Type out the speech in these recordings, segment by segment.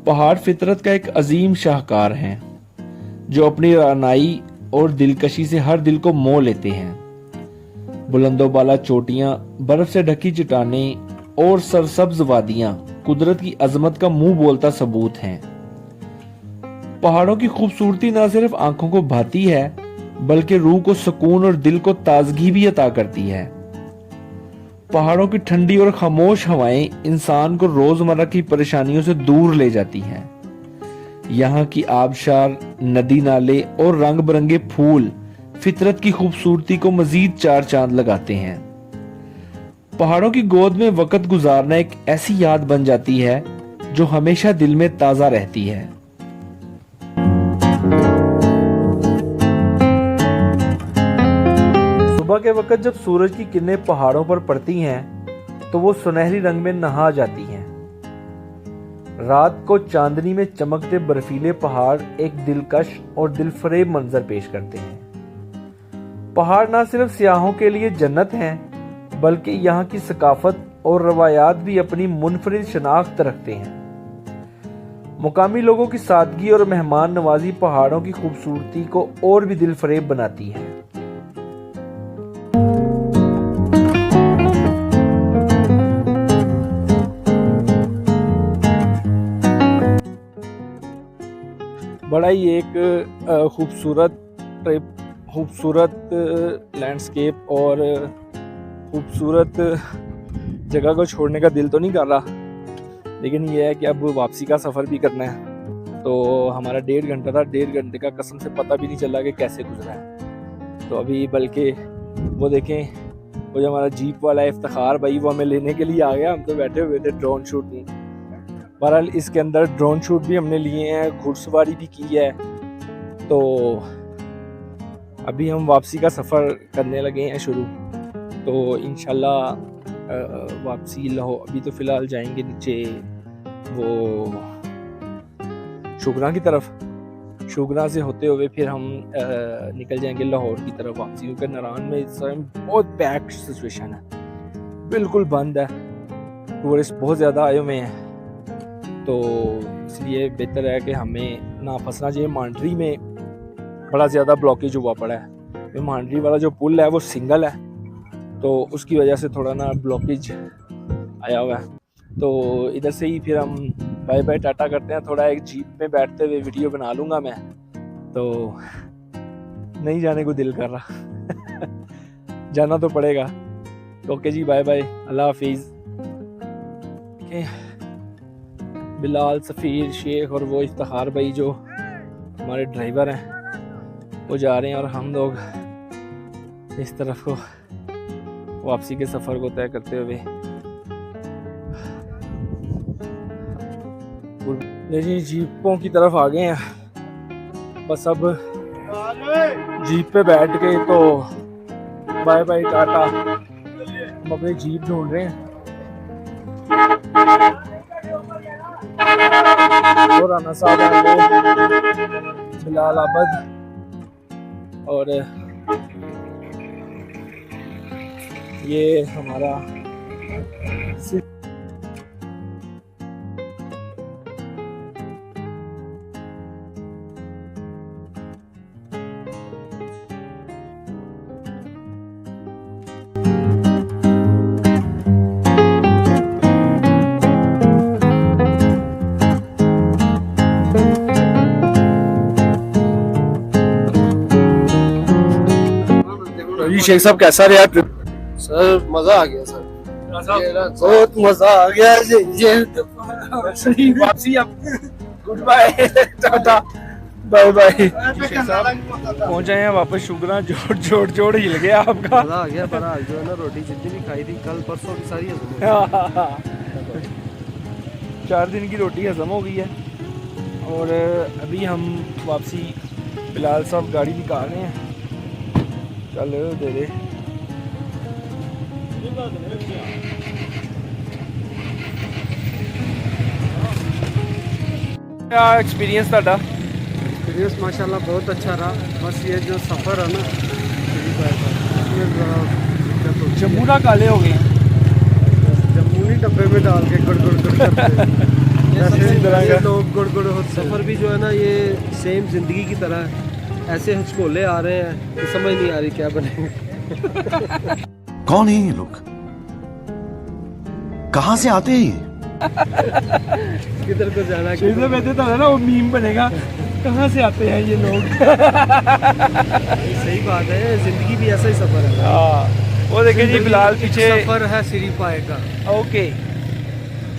पहाड़ फितरत का एक अजीम शाहकार हैं जो अपनी रानाई और दिलकशी से हर दिल को मोह लेते हैं। बुलंदोबाला चोटियां, बर्फ से ढकी चट्टानें और सरसब्ज वादियां कुदरत की अजमत का मुंह बोलता सबूत हैं। पहाड़ों की खूबसूरती न सिर्फ आंखों को भाती है बल्कि रूह को सुकून और दिल को ताजगी भी अता करती है। पहाड़ों की ठंडी और खामोश हवाएं इंसान को रोजमर्रा की परेशानियों से दूर ले जाती हैं। यहाँ की आबशार, नदी नाले और रंग बिरंगे फूल फितरत की खूबसूरती को मजीद चार चांद लगाते हैं। पहाड़ों की गोद में वक्त गुजारना एक ऐसी याद बन जाती है जो हमेशा दिल में ताजा रहती है। सुबह के वक्त जब सूरज की किरणें पहाड़ों पर पड़ती हैं तो वो सुनहरी रंग में नहा जाती हैं। रात को चांदनी में चमकते बर्फीले पहाड़ एक दिलकश और दिलफरेब मंजर पेश करते हैं। पहाड़ ना सिर्फ सियाहों के लिए जन्नत हैं बल्कि यहाँ की सकाफत और रवायात भी अपनी मुनफरिद शनाख्त रखते हैं। मुकामी लोगों की सादगी और मेहमान नवाजी पहाड़ों की खूबसूरती को और भी दिलफरेब बनाती है। बड़ा ही एक खूबसूरत ट्रिप, खूबसूरत लैंडस्केप और खूबसूरत जगह को छोड़ने का दिल तो नहीं कर रहा, लेकिन ये है कि अब वापसी का सफ़र भी करना है। तो हमारा 1.5 घंटा था, 1.5 घंटे का कसम से पता भी नहीं चला कि कैसे गुजरा है। तो अभी बल्कि वो देखें, वो जो हमारा जीप वाला इफ्तिखार भाई वो हमें लेने के लिए आ गया। हम तो बैठे हुए थे ड्रोन शूट में। बहरहाल इसके अंदर ड्रोन शूट भी हमने लिए हैं, घुड़सवारी भी की है। तो अभी हम वापसी का सफ़र करने लगे हैं शुरू। तो इंशाल्लाह वापसी लाहौर, अभी तो फ़िलहाल जाएंगे नीचे वो शुगरा की तरफ। शुगरा से होते हुए फिर हम निकल जाएंगे लाहौर की तरफ वापसी, क्योंकि नारायण में इस टाइम बहुत पैक्ड सिचुएशन है, बिल्कुल बंद है, टूरिस्ट बहुत ज़्यादा आए हुए हैं। तो इसलिए बेहतर है कि हमें ना फंसना चाहिए। मांडरी में बड़ा ज़्यादा ब्लॉकेज हुआ पड़ा है। मांडरी वाला जो पुल है वो सिंगल है, तो उसकी वजह से थोड़ा ना ब्लॉकेज आया हुआ है। तो इधर से ही फिर हम बाय बाय टाटा करते हैं। थोड़ा एक जीप में बैठते हुए वीडियो बना लूँगा मैं, तो नहीं जाने को दिल कर रहा जाना तो पड़ेगा। तो ओके जी, बाय बाय, अल्लाह हाफिज़। बिलाल, सफ़ीर, शेख और वो इफ्तिखार भाई जो हमारे ड्राइवर हैं वो जा रहे हैं और हम लोग इस तरफ को वापसी के सफ़र को तय करते हुए जी जीपों की तरफ आ गए हैं। बस अब जीप पे बैठ के तो बाय बाय टाटा, हम अपनी जीप ढूंढ रहे हैं। और राना साहब है बिलाल अहमद, और ये हमारा शेख साहब कैसा रहा ट्रिप? सर मजा आ गया सर, बहुत मजा आ गया। वापसी अब गुड बाय टाटा बाय बाय। पहुंचे हैं वापस शुगरा। जोड़ हिल गया आपका। मजा आ गया। पर आज जो है ना रोटी जितनी भी खाई थी कल परसों की सारी हजम 4 दिन की रोटी हजम हो गई है। और अभी हम वापसी, बिलाल साहब गाड़ी निकाल रहे हैं। चल दे दे। क्या एक्सपीरियंस था? एक्सपीरियंस माशाल्लाह बहुत अच्छा रहा। बस ये जो सफ़र है ना, जम्मू ना काले हो गए, जम्मू नहीं डब्बे में डाल के गुड़ गुड़ करते ये लोग गुड़ गुड़ होते सफ़र भी जो है ना ये सेम ज़िंदगी की तरह है। ऐसे हिचकोले आ रहे हैं तो समझ नहीं आ रही क्या बनेगा। कौन है ये लोग, कहाँ से आते हैं ये? किधर को जाना है, इसमें वैसे तो है ना वो मीम बनेगा, कहाँ से आते हैं ये लोग। सही बात है, ज़िंदगी भी ऐसा ही सफ़र है। हाँ वो देखिए जी फिलहाल पीछे सफ़र है सिरी पाए का। ओके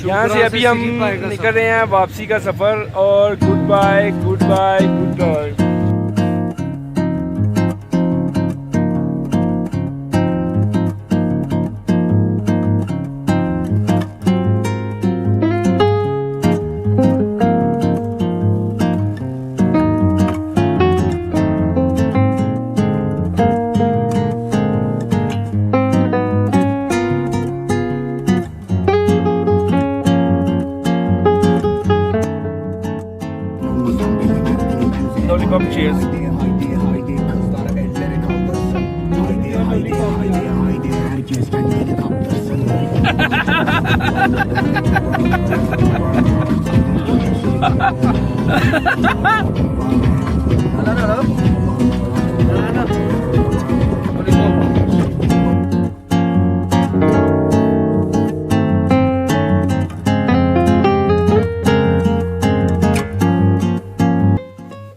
यहाँ से अभी हम निकल रहे हैं वापसी का सफ़र। और goodbye goodbye goodbye. Lollipop cheers.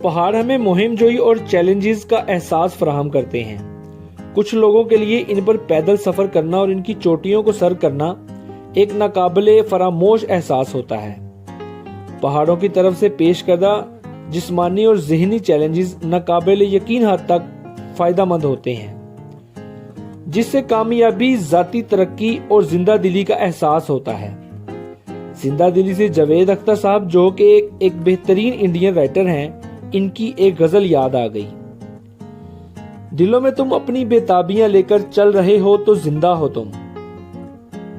पहाड़ हमें मुहिम जोई और चैलेंजेस का एहसास फराहम करते हैं। कुछ लोगों के लिए इन पर पैदल सफर करना और इनकी चोटियों को सर करना एक नाकाबिले फरामोश एहसास होता है। पहाड़ों की तरफ से पेश करदा जिस्मानी और ज़हनी चैलेंजेस नाकाबिले यकीन हद तक फायदेमंद होते हैं, जिससे कामयाबी, ज़ाती तरक्की और जिंदा दिली का एहसास होता है। जिंदा दिली से जावेद अख्तर साहब जो कि एक बेहतरीन इंडियन राइटर हैं, इनकी एक गजल याद आ गई। दिलों में तुम अपनी बेताबियां लेकर चल रहे हो तो जिंदा हो तुम,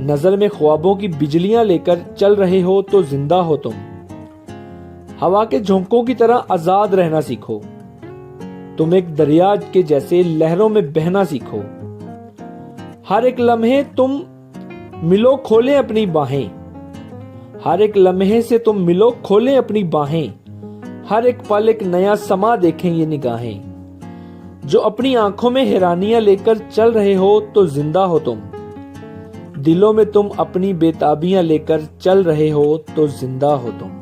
नजर में ख्वाबों की बिजलियां लेकर चल रहे हो तो जिंदा हो तुम। हवा के झोंकों की तरह आजाद रहना सीखो, तुम एक दरिया के जैसे लहरों में बहना सीखो। हर एक लम्हे तुम मिलो खोले अपनी बाहें, हर एक लम्हे से तुम मिलो खोले अपनी बाहें। हर एक पल एक नया समा देखें ये निगाहें, जो अपनी आंखों में हैरानियां लेकर चल रहे हो तो जिंदा हो तुम, दिलों में तुम अपनी बेताबियां लेकर चल रहे हो तो जिंदा हो तुम।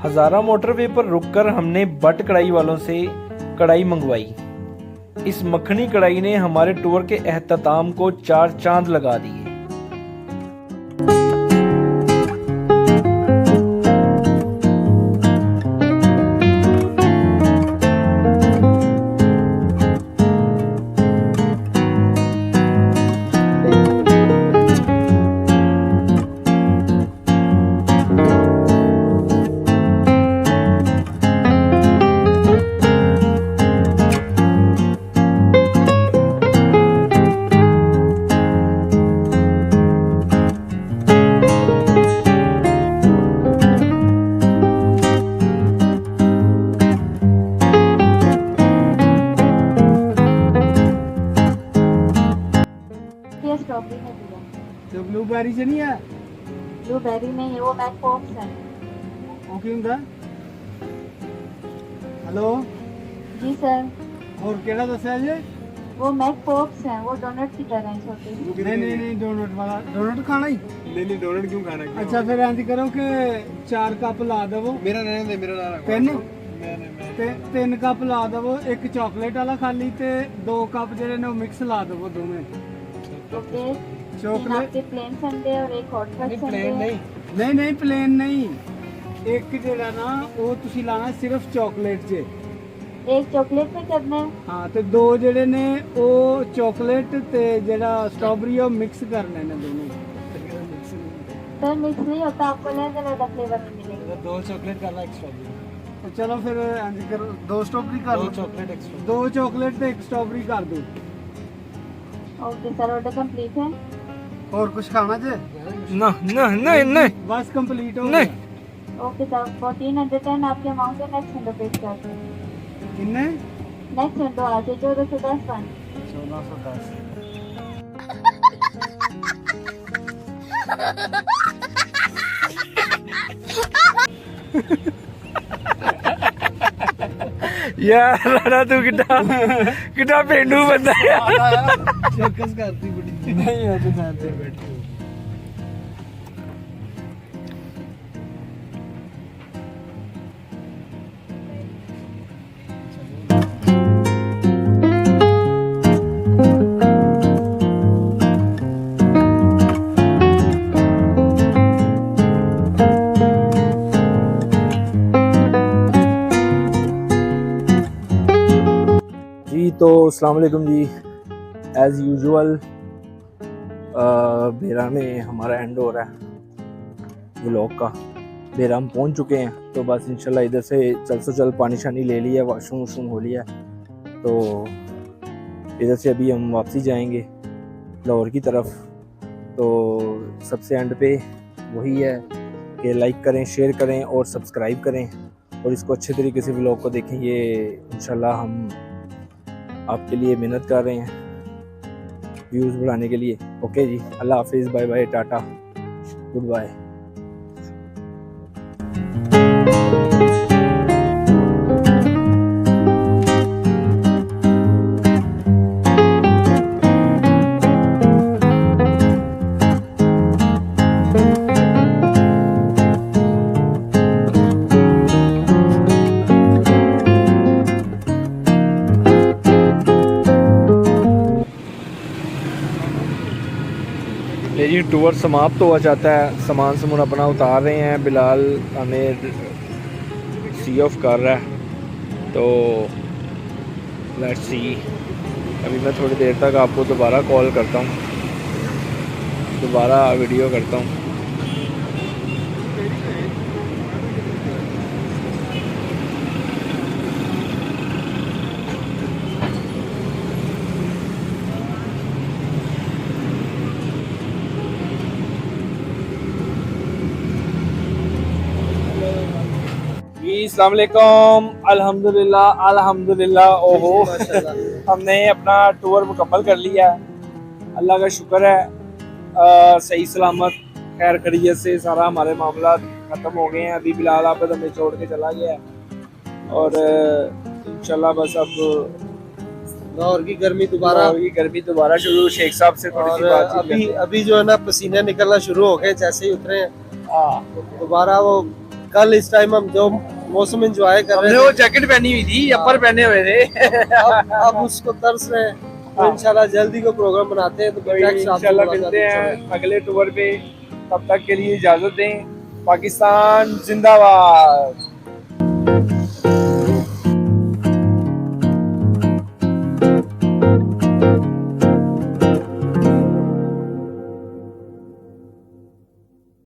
हजारा मोटरवे पर रुककर हमने बट कढ़ाई वालों से कढ़ाई मंगवाई। इस मक्खनी कढ़ाई ने हमारे टूर के एहतमाम को 4 चांद लगा दिए। तो ब्लूबेरी से नहीं है? ब्लूबेरी नहीं है, वो मैकफॉक्स है। ओके ਹੁੰਦਾ हेलो जी सर। और केड़ा दस्या जी? वो मैक पॉप्स हैं, वो डोनट की तरह हैं छोटे। नहीं डोनट वाला, डोनट खाना ही नहीं डोनट क्यों खाना है? अच्छा फिर इंज करो कि 4 कप ला दवो, मेरा रहने दे, मेरा ना रखो। 3 कप ला दवो, एक चॉकलेट वाला खाली ते 2 कप जेडे ने मिक्स ला दवो दोवें। ओके, 3 चॉकलेट आपके प्लेन संडे और एक हॉट फज संडे। नहीं प्लेन नहीं, एक जेड़ा ना वो तुसी लाना सिर्फ चॉकलेट जे। एक चॉकलेट में करना है। हाँ ते 2 जेडे ने वो चॉकलेट ते जेड़ा स्ट्रॉबेरी वो मिक्स करने ने दोनों। सर मिक्स नहीं होता, आपको अलग फ्लेवर में मिलेगा। 2 चॉकलेट का एक स्ट्रॉबेरी। तो चलो फिर इंज करो, 2 स्ट्रॉबेरी कर दो, 2 चॉकलेट ते एक स्ट्रॉबेरी कर दो। ओके सर, ऑर्डर कंप्लीट है। और कुछ खाना जे? ना ना नहीं नहीं बस कंप्लीट हो नहीं। गया। ओके सर, 1410 आपके अमाउंट है। नेक्स्ट विंडो पे स्टार्ट है। किन्ने? नेक्स्ट विंडो आ जाए 1410 बन। 1410। यार राणा तू कितना पेंडू बंदा है यार। चौकस करती बड़ी नहीं है तो साथ में बैठी। जी तो अस्सलाम वालेकुम जी, एज़ यूजुअल बेरा में हमारा एंड हो रहा है व्लॉग का। बेरा हम पहुंच चुके हैं, तो बस इंशाल्लाह इधर से चल पानी शानी ले लिया, वाशरूम वशरूम हो लिया, तो इधर से अभी हम वापसी जाएंगे लाहौर की तरफ। तो सबसे एंड पे वही है कि लाइक करें, शेयर करें और सब्सक्राइब करें, और इसको अच्छे तरीके से व्लॉग को देखें। ये इंशाल्लाह हम आपके लिए मेहनत कर रहे हैं व्यूज़ बढ़ाने के लिए। ओके जी, अल्लाह हाफिज़, बाय बाय, टाटा, गुड बाय। मेरी टूर समाप्त हुआ चाहता है, सामान अपना उतार रहे हैं, बिलाल हमें सी ऑफ कर रहा है, तो लेट्स सी। अभी मैं थोड़ी देर तक आपको दोबारा कॉल करता हूँ, दोबारा वीडियो करता हूँ। अस्सलाम वालेकुम, अल्हम्दुलिल्लाह। ओहो हमने अपना टूर मुकम्मल कर लिया है, अल्लाह का शुक्र है। सही सलामत खैर खैरियत से सारा हमारे मामला ख़त्म हो गए हैं। अभी बिलाल आबद हमें छोड़ के चला गया है, और इंशाल्लाह बस अब लाहौर की गर्मी दोबारा शुरू। शेख साहब से थोड़ी सी बातचीत अभी जो है ना पसीने निकलना शुरू हो गए जैसे ही उतरे हैं। दोबारा वो कल इस टाइम हम जो मौसम एंजॉय कर रहे हमने वो जैकेट पहनी हुई थी, अपर पहने हुए थे। अब उसको तरस रहे हैं। तो इंशाल्लाह जल्दी को प्रोग्राम बनाते हैं, तो इंशाल्लाह मिलते हैं अगले टूर पे। तब तक के लिए इजाजत दें। पाकिस्तान जिंदाबाद।